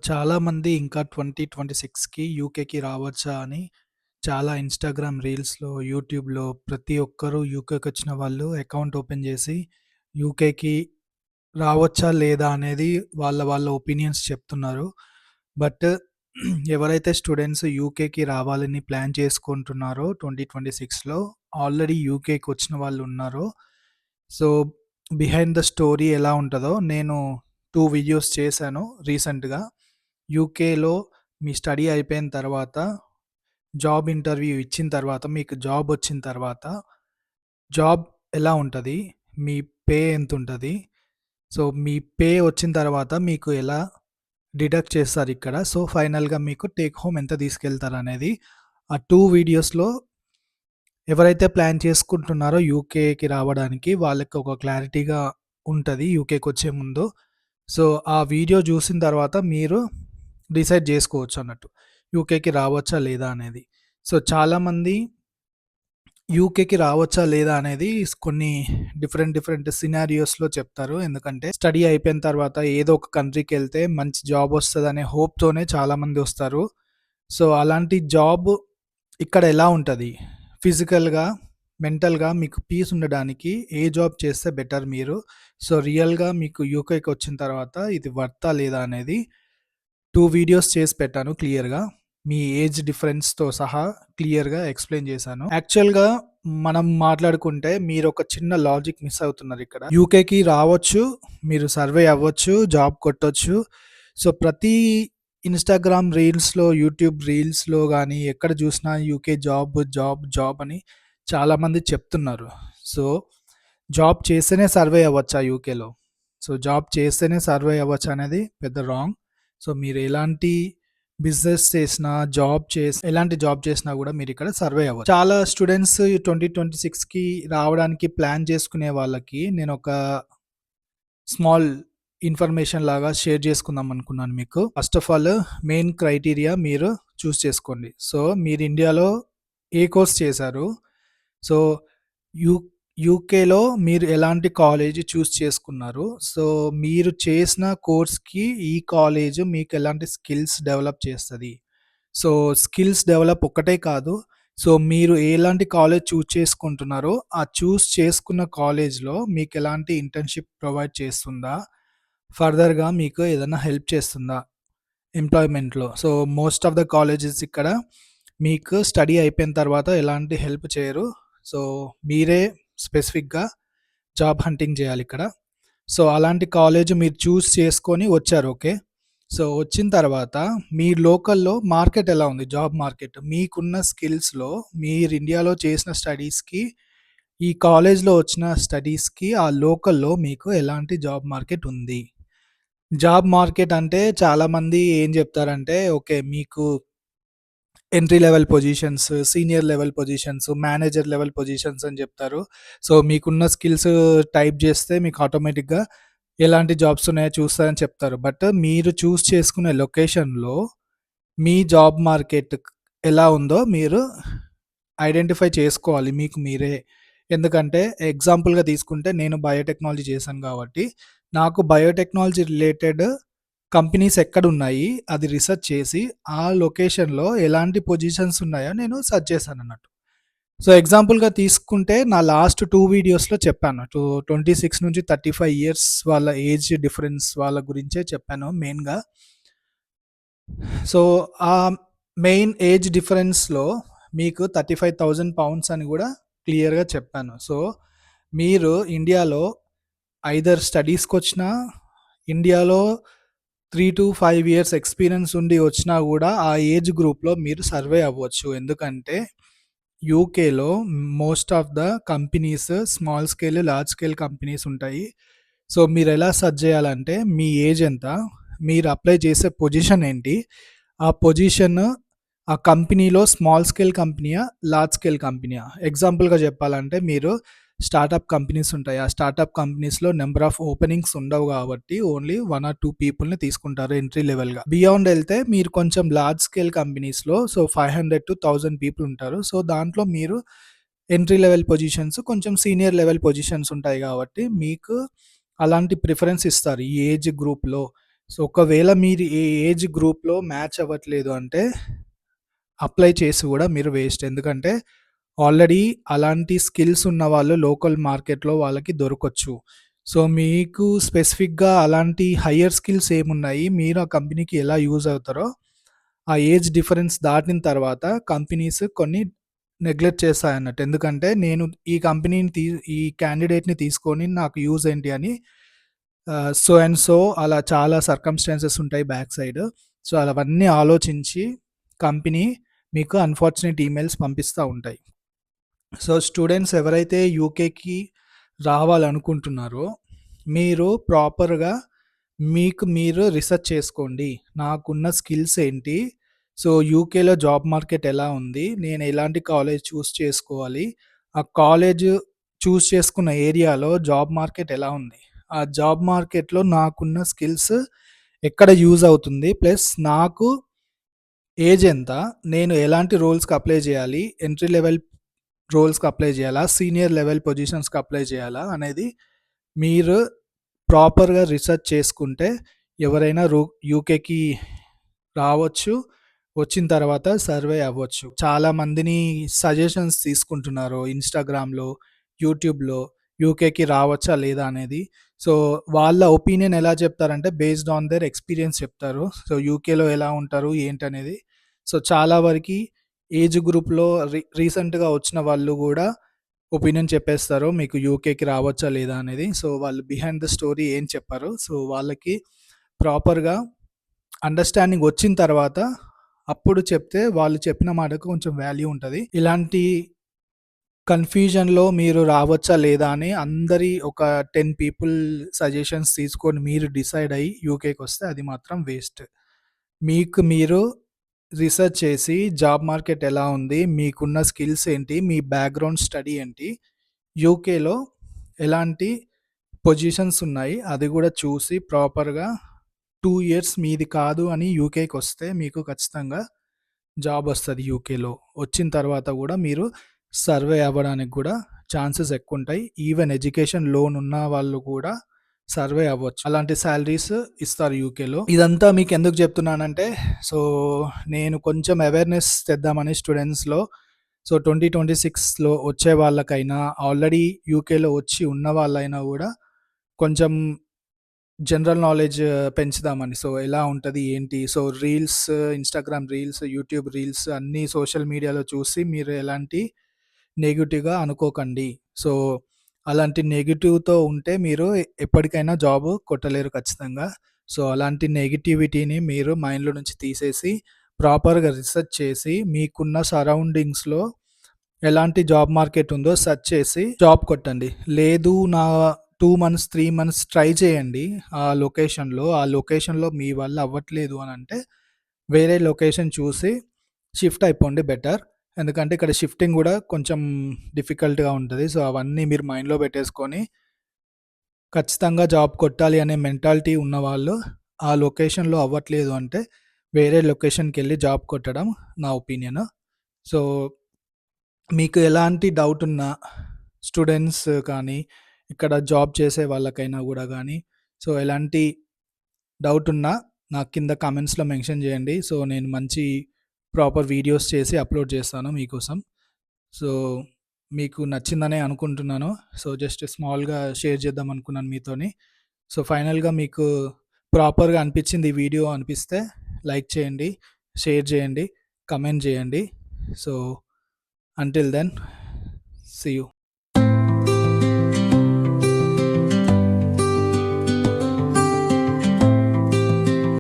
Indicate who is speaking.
Speaker 1: చాలామంది ఇంకా 2026కి యూకేకి రావచ్చా అని చాలా ఇన్‌స్టాగ్రామ్ రీల్స్‌లో, యూట్యూబ్‌లో ప్రతి ఒక్కరు యూకేకొచ్చిన వాళ్ళు అకౌంట్ ఓపెన్ చేసి యూకేకి రావచ్చా? లేదా? అనేది వాళ్ళ ఒపీనియన్స్ చెప్తున్నారు. బట్ ఎవరైతే స్టూడెంట్స్ యూకేకి రావాలని ప్లాన్ చేసుకుంటున్నారో 2026లో ఆల్రెడీ యూకేకొచ్చిన వాళ్ళున్నారో, సో, బిహైండ్ ద స్టోరీ ఎలా ఉంటదో నేను 2 వీడియోస్ చేశాను రీసెంట్‌గా. యూకేలో మీ స్టడీ అయిపోయిన తర్వాత, జాబ్ ఇంటర్వ్యూ ఇచ్చిన తర్వాత, మీకు జాబొచ్చిన తర్వాత, జాబ్ ఎలా ఉంటది? మీ పే ఎంతుంటది? సో, మీ పే వచ్చిన తర్వాత మీకు ఎలా డిడక్ట్ చేస్తారిక్కడ. సో, ఫైనల్‌గా మీకు టేక్ హోమ్ ఎంత తీసుకెళ్తారనేది ఆ 2 వీడియోస్‌లో ఎవరైతే ప్లాన్ చేసుకుంటున్నారో యూకేకి రావడానికి వాళ్ళకి ఒక క్లారిటీగా ఉంటది యూకేకొచ్చే ముందు. సో, ఆ వీడియో జూసిన తర్వాత మీరు డిసైడ్ జేసుకోవచ్చన్నట్టు. యూకేకి రావచ్చా? లేదా? అనేది. సో, చాలామంది యూకేకి రావచ్చా? లేదా? అనేది కొన్ని డిఫరెంట్ సినారియోస్‌లో చెప్తారు. ఎందుకంటే స్టడీ అయిపోయిన తర్వాత ఏదో ఒక కంట్రీకెళ్తే మంచి జాబొస్తదనే హోప్‌తోనే చాలామందొస్తారు. సో, అలాంటి జాబ్ ఇక్కడ ఎలా ఉంటది? ఫిజికల్‌గా, మెంటల్‌గా మీకు పీస్ ఉండడానికి ఏ జాబ్ చేస్తే బెటర్ మీరు? సో, రియల్‌గా మీకు యూకేకొచ్చిన తర్వాత ఇది వర్తా? లేదా? అనేది 2 వీడియోస్ చేసి పెట్టాను క్లియర్‌గా. మీ ఏజ్ డిఫరెన్స్‌తో సహా క్లియర్‌గా ఎక్స్‌ప్లెయిన్ చేశాను. యాక్చువల్‌గా మనం మాట్లాడుకుంటే మీరొక చిన్న లాజిక్ మిస్ అవుతున్నారిక్కడ. యూకేకి రావచ్చు, మీరు సర్వే అవ్వచ్చు, జాబ్ కొట్టొచ్చు. సో, ప్రతి ఇన్‌స్టాగ్రామ్ రీల్స్‌లో, యూట్యూబ్ రీల్స్‌లో గానీ ఎక్కడ చూసినా యూకే జాబ్ అని చాలామంది చెప్తున్నారు. సో, జాబ్ చేస్తేనే సర్వే అవ్వచ్చా యూకేలో? సో, జాబ్ చేస్తేనే సర్వే అవ్వచ్చనేది పెద్ద రాంగ్. సో, మీరు ఎలాంటి బిజినెస్ చేసినా, ఎలాంటి జాబ్ చేసినా గూడా మీరిక్కడ సర్వే అవ్వచ్చు. చాలా స్టూడెంట్స్ ఈ 2026కి రావడానికి ప్లాన్ చేసుకునే వాళ్ళకి నేనొక స్మాల్ ఇన్ఫర్మేషన్ లాగా షేర్ చేసుకుందాం అనుకున్నాను మీకు. First of all main criteria మీరు చూజ్ చేసుకోండి. సో, మీరు ఇండియాలో ఏ కోర్స్ చేశారు? సో, యూ యూకేలో మీరు ఎలాంటి కాలేజ్ చూజ్ చేసుకున్నారు? సో, మీరు చేసిన కోర్స్‌కి ఈ కాలేజ్ మీకు ఎలాంటి స్కిల్స్ డెవలప్ చేస్తది? సో, స్కిల్స్ డెవలప్ ఒక్కటే కాదు. సో, మీరు ఎలాంటి కాలేజ్ చూజ్ చేసుకుంటున్నారో, ఆ చూజ్ చేసుకున్న కాలేజ్‌లో మీకెలాంటి ఇంటర్న్‌షిప్ ప్రొవైడ్ చేస్తుందా? ఫర్దర్‌గా మీకు ఏదన్నా హెల్ప్ చేస్తుందా? ఎంప్లాయ్‌మెంట్‌లో. So, most of the colleges ఇక్కడ మీకు స్టడీ అయిపోయిన తర్వాత ఎలాంటి హెల్ప్ చేయరు. సో, మీరే స్పెసిఫిక్‌గా జాబ్ హంటింగ్ జేయాలిక్కడ. సో, అలాంటి కాలేజ్ మీరు చూజ్ చేసుకొని వచ్చారు. ఓకే. సో, వచ్చిన తర్వాత మీ లోకల్‌లో మార్కెట్ ఎలా ఉంది? Job market. మీకున్న స్కిల్స్‌లో మీరు ఇండియాలో చేసిన స్టడీస్‌కి, ఈ కాలేజ్‌లో వచ్చిన స్టడీస్‌కి ఆ లోకల్‌లో మీకు ఎలాంటి జాబ్ మార్కెట్ ఉంది? జాబ్ మార్కెట్ అంటే చాలామంది ఏం జెప్తారంటే, ఓకే. మీకు entry level positions, senior level positions, manager level positions అని జెప్తారు. సో, మీకున్న స్కిల్స్ టైప్ జేస్తే మీకు ఆటోమేటిక్‌గా ఎలాంటి జాబ్స్ ఉన్నాయో చూస్తారని చెప్తారు. బట్ మీరు చూజ్ చేసుకునే లొకేషన్‌లో మీ జాబ్ మార్కెట్ ఎలా ఉందో మీరు ఐడెంటిఫై చేసుకోవాలి మీకు మీరే. ఎందుకంటే ఎగ్జాంపుల్‌గా తీసుకుంటే నేను బయోటెక్నాలజీ చేశాను గాబట్టి, నాకు బయోటెక్నాలజీ రిలేటెడ్ కంపెనీస్ ఎక్కడున్నాయి అది రిసర్చ్ చేసి, ఆ లొకేషన్‌లో ఎలాంటి పొజిషన్స్ ఉన్నాయో నేను సెర్చ్ చేశానన్నట్టు. సో, ఎగ్జాంపుల్‌గా తీసుకుంటే నా లాస్ట్ 2 వీడియోస్‌లో చెప్పాను. 26 నుంచి 35 ఇయర్స్ వాళ్ళ ఏజ్ డిఫరెన్స్ వాళ్ళ గురించే చెప్పాను మెయిన్‌గా. సో, ఆ మెయిన్ ఏజ్ డిఫరెన్స్‌లో మీకు 35,000 పౌండ్స్ అని గూడా క్లియర్‌గా చెప్పాను. సో, మీరు ఇండియాలో ఐదర్ స్టడీస్‌కొచ్చినా, ఇండియాలో 3-5 ఇయర్స్ ఎక్స్‌పీరియన్స్ ఉండి వచ్చినా గూడా ఆ ఏజ్ గ్రూప్‌లో మీరు సర్వే అవ్వచ్చు. ఎందుకంటే యూకేలో most of the companies small scale, large scale companies ఉంటాయి. సో, మీరెలా సెర్చ్ జేయాలంటే మీ ఏజ్ ఎంత? మీరు అప్లై చేసే పొజిషన్ ఏంటి? ఆ పొజిషన్ ఆ కంపెనీలో స్మాల్ స్కేల్ కంపెనీయా? లార్జ్ స్కేల్ కంపెనీయా? ఎగ్జాంపుల్‌గా చెప్పాలంటే మీరు స్టార్టప్ కంపెనీస్ ఉంటాయి. ఆ స్టార్టప్ కంపెనీస్‌లో నంబర్ ఆఫ్ ఓపెనింగ్స్ ఉండవు గాబట్టి ఓన్లీ 1 ఆర్ 2 పీపుల్‌ని తీసుకుంటారు ఎంట్రీ లెవెల్‌గా. బియాండ్ ఎళ్తే మీరు కొంచెం లార్జ్ స్కేల్ కంపెనీస్‌లో 500-1000 పీపుల్ ఉంటారు. సో, దాంట్లో మీరు ఎంట్రీ లెవెల్ పొజిషన్స్, కొంచెం సీనియర్ లెవెల్ పొజిషన్స్ ఉంటాయి గాబట్టి మీకు అలాంటి ప్రిఫరెన్స్ ఇస్తారు ఈ ఏజ్ గ్రూప్‌లో. సో, ఒకవేళ మీరు ఈ ఏజ్ గ్రూప్‌లో మ్యాచ్ అవ్వట్లేదు అంటే అప్లై చేసి గూడా మీరు వేస్ట్. ఎందుకంటే ఆల్రెడీ అలాంటి స్కిల్స్ ఉన్నవాళ్ళు లోకల్ మార్కెట్‌లో వాళ్ళకి దొరకొచ్చు. సో, మీకు స్పెసిఫిక్‌గా అలాంటి హైయర్ స్కిల్స్ ఏమున్నాయి? మీరు ఆ కంపెనీకి ఎలా యూజ్ అవుతారో, ఆ ఏజ్ డిఫరెన్స్ దాటిన తర్వాత కంపెనీస్ కొన్ని నెగ్లెక్ట్ చేస్తాయన్నట్టు. ఎందుకంటే నేను ఈ కంపెనీని ఈ క్యాండిడేట్‌ని తీసుకొని నాకు యూజ్ ఏంటి అని సో అండ్ సో అలా చాలా సర్కమ్‌స్టాన్సెస్ ఉంటాయి బ్యాక్ సైడ్. సో, అవన్నీ ఆలోచించి కంపెనీ మీకు అన్‌ఫార్చునేట్ ఈమెయిల్స్ పంపిస్తా ఉంటాయి. సో, స్టూడెంట్స్ ఎవరైతే యూకేకి రావాలనుకుంటున్నారో, మీరు ప్రాపర్‌గా మీకు మీరు రిసర్చ్ చేసుకోండి. నాకున్న స్కిల్స్ ఏంటి? సో, యూకేలో జాబ్ మార్కెట్ ఎలా ఉంది? నేను ఎలాంటి కాలేజ్ చూస్ చేసుకోవాలి? ఆ కాలేజ్ చూస్ చేసుకున్న ఏరియాలో జాబ్ మార్కెట్ ఎలా ఉంది? ఆ జాబ్ మార్కెట్‌లో నాకున్న స్కిల్స్ ఎక్కడ యూజ్ అవుతుంది? ప్లస్ నాకు ఏజ్ ఎంత? నేను ఎలాంటి రోల్స్‌కి అప్లై చేయాలి? ఎంట్రీ లెవెల్ రోల్స్‌కి అప్లై చేయాలా? సీనియర్ లెవెల్ పొజిషన్స్‌కి అప్లై చేయాలా? అనేది మీరు ప్రాపర్‌గా రిసర్చ్ చేసుకుంటే ఎవరైనా యూకేకి రావచ్చు. వచ్చిన తర్వాత సర్వే అవ్వచ్చు. చాలా మందిని సజెషన్స్ తీసుకుంటున్నారు ఇన్‌స్టాగ్రామ్‌లో, యూట్యూబ్‌లో యూకేకి రావచ్చా? లేదా? అనేది. సో, వాళ్ళ ఒపీనియన్ ఎలా చెప్తారంటే బేస్డ్ ఆన్ దేర్ ఎక్స్‌పీరియన్స్ చెప్తారు. సో, యూకేలో ఎలా ఉంటారు? ఏంటనేది. సో, చాలా వరకి ఏజ్ గ్రూప్‌లో రీసెంట్‌గా వచ్చిన వాళ్ళు గూడా ఒపీనియన్ చెప్పేస్తారు. మీకు యూకేకి రావచ్చా? లేదా? అనేది. సో, వాళ్ళు బిహైండ్ ద స్టోరీ ఏం చెప్పరు. సో, వాళ్ళకి ప్రాపర్‌గా అండర్‌స్టాండింగ్ వచ్చిన తర్వాత అప్పుడు చెప్తే వాళ్ళు చెప్పిన మాటకు కొంచెం వాల్యూ ఉంటది. ఇలాంటి కన్‌ఫ్యూజన్‌లో మీరు రావచ్చా? లేదా? అని అందరి ఒక 10 పీపుల్ సజెషన్స్ తీసుకొని మీరు డిసైడ్ అయ్యి యూకేకొస్తే అది మాత్రం వేస్ట్. మీకు మీరు రిసర్చ్ చేసి జాబ్ మార్కెట్ ఎలా ఉంది? మీకున్న స్కిల్స్ ఏంటి? మీ బ్యాక్‌గ్రౌండ్ స్టడీ ఏంటి? యూకేలో ఎలాంటి పొజిషన్స్ ఉన్నాయి? అది గూడా చూసి ప్రాపర్‌గా 2 ఇయర్స్ మీది కాదు అని యూకేకొస్తే మీకు ఖచ్చితంగా జాబొస్తది యూకేలో. వచ్చిన తర్వాత గూడా మీరు సర్వే అవ్వడానికి గూడా ఛాన్సెస్ ఎక్కువుంటాయి. ఈవెన్ ఎడ్యుకేషన్ లోన్ ఉన్న వాళ్ళు కూడా సర్వే అవ్వచ్చు. అలాంటి సాలరీస్ ఇస్తారు యూకేలో. ఇదంతా మీకెందుకు చెప్తున్నానంటే, సో, నేను కొంచెం అవేర్‌నెస్ తెద్దామని స్టూడెంట్స్‌లో. సో, 2026లో వచ్చే వాళ్ళకైనా, ఆల్రెడీ యూకేలో వచ్చి ఉన్న వాళ్ళైనా గూడా కొంచెం జనరల్ నాలెడ్జ్ పెంచుదామని. సో, ఎలా ఉంటది? ఏంటి? So, reels, Instagram reels, YouTube reels అన్నీ సోషల్ మీడియాలో చూసి మీరు ఎలాంటి నెగెటివ్‌గా అనుకోకండి. సో, అలాంటి నెగెటివ్‌తో ఉంటే మీరు ఎప్పటికైనా జాబ్ కొట్టలేరు ఖచ్చితంగా. సో, అలాంటి నెగటివిటీని మీరు మైండ్‌లో నుంచి తీసేసి ప్రాపర్‌గా రిసర్చ్ చేసి మీకున్న సరౌండింగ్స్‌లో ఎలాంటి జాబ్ మార్కెట్ ఉందో సెర్చ్ చేసి జాబ్ కొట్టండి. లేదు 2 మంత్స్, 3 మంత్స్ ట్రై చేయండి ఆ లొకేషన్‌లో. ఆ లొకేషన్‌లో మీ వల్ల అవ్వట్లేదు అనంటే వేరే లొకేషన్ చూసి షిఫ్ట్ అయిపోండి బెటర్. ఎందుకంటే ఇక్కడ షిఫ్టింగ్ గూడా కొంచెం డిఫికల్ట్‌గా ఉంటది. సో, అవన్నీ మీరు మైండ్‌లో పెట్టేసుకొని ఖచ్చితంగా జాబ్ కొట్టాలి అనే మెంటాలిటీ ఉన్నవాళ్ళు ఆ లొకేషన్‌లో అవ్వట్లేదు అంటే వేరే లొకేషన్‌కెళ్ళి జాబ్ కొట్టడం నా ఒపీనియన్. సో, మీకు ఎలాంటి డౌట్ ఉన్నా స్టూడెంట్స్ కానీ, ఇక్కడ జాబ్ చేసే వాళ్ళకైనా గూడా గానీ, సో, ఎలాంటి డౌట్ ఉన్నా నాకు కింద కామెంట్స్‌లో మెన్షన్ చేయండి. సో, నేను మంచి ప్రాపర్ వీడియోస్ చేసి అప్‌లోడ్ చేస్తాను మీకోసం. సో, మీకు నచ్చిందనే అనుకుంటున్నాను. సో, జస్ట్ స్మాల్‌గా షేర్ చేద్దాం అనుకున్నాను మీతోని. సో, ఫైనల్‌గా మీకు ప్రాపర్‌గా అనిపించింది ఈ వీడియో అనిపిస్తే లైక్ చేయండి, షేర్ చేయండి, కమెంట్ చేయండి. So, until then see you.